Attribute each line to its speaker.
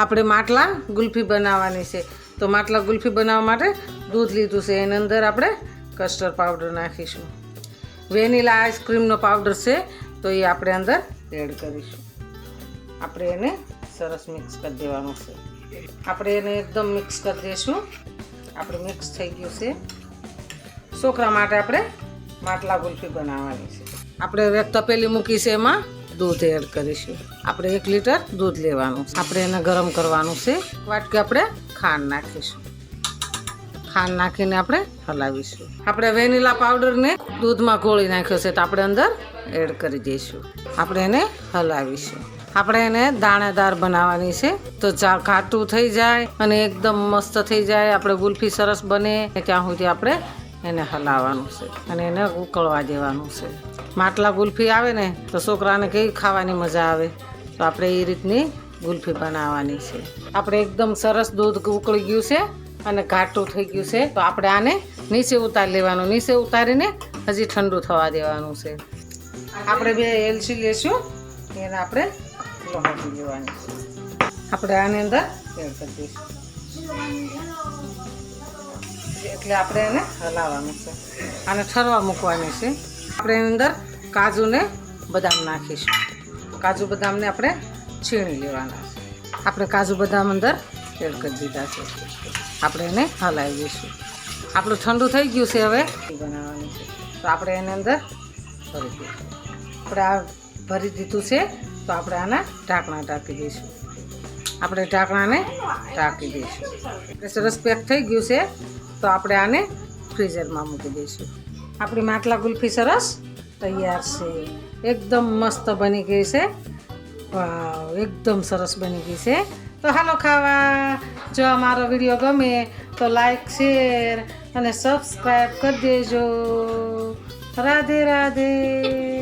Speaker 1: આપણે માટલા ગુલ્ફી બનાવવાની છે. તો માટલા ગુલ્ફી બનાવવા માટે દૂધ લીધું છે. એની અંદર આપણે કસ્ટર્ડ પાવડર નાખીશું. વેનીલા આઈસ્ક્રીમનો પાવડર છે તો એ આપણે અંદર એડ કરીશું. આપણે એને સરસ મિક્સ કરી દેવાનું છે. આપણે એને એકદમ મિક્સ કરી દઈશું. આપણે મિક્સ થઈ ગયું છે. છોકરા માટે આપણે માટલા ગુલ્ફી બનાવવાની છે. આપણે હવે તપેલી મૂકી છે, એમાં દૂધ એડ કરીશું. આપણે 1 લીટર દૂધ લેવાનું છે. આપણે એને ગરમ કરવાનું છે. વાટકી આપણે ખાંડ નાખીશું. ખાંડ નાખીને આપણે હલાવીશું. આપણે વેનીલા પાવડરને દૂધમાં ગોળી નાખ્યો છે તો આપણે અંદર એડ કરી દઈશું. આપણે એને હલાવીશું. આપણે એને દાણેદાર બનાવવાની છે તો ઘાટું થઈ જાય અને એકદમ મસ્ત થઈ જાય. આપણે ગુલ્ફી સરસ બને ત્યાં સુધી આપણે એને હલાવવાનું છે અને એને ઉકળવા દેવાનું છે. માટલા ગુલ્ફી આવે ને તો છોકરાને કેવી ખાવાની મજા આવે. તો આપણે એ રીતની ગુલ્ફી બનાવવાની છે. આપણે એકદમ સરસ દૂધ ઉકળી ગયું છે અને ઘાટું થઈ ગયું છે તો આપણે આને નીચે ઉતારી લેવાનું. નીચે ઉતારીને હજી ઠંડુ થવા દેવાનું છે. આપણે 2 એલચી લેશું, એને આપણે લહોટી લેવાની છે. આપણે આની અંદર એડ કરી દઈશું. એટલે આપણે એને હલાવવાનું છે. આને ઠરવા મૂકવાની છે. આપણે એની અંદર કાજુ ને બદામ નાખીશું. કાજુ બદામને આપણે છીણી લેવાના છે. આપણે કાજુ બદામ અંદર એડ કરી દીધા છે. આપણે એને હલાવી દઈશું. આપણું ઠંડુ થઈ ગયું છે. હવે બનાવવાનું છે તો આપણે એની અંદર ભરી દઈશું. આપણે આ ભરી દીધું છે તો આપણે આના ઢાંકણા ઢાંકી દઈશું. આપણે ઢાંકણાને ઢાંકી દઈશું. એટલે સરસ પેક થઈ ગયું છે તો આપણે આને ફ્રીઝરમાં મૂકી દઈશું. આપણી માટલા ગુલ્ફી સરસ તૈયાર છે. એકદમ મસ્ત બની ગઈ છે. એકદમ સરસ બની ગઈ છે. તો હાલો ખાવા. જો અમારો વિડીયો ગમે તો લાઈક, શેર અને સબસ્ક્રાઈબ કરી દેજો. રાધે રાધે.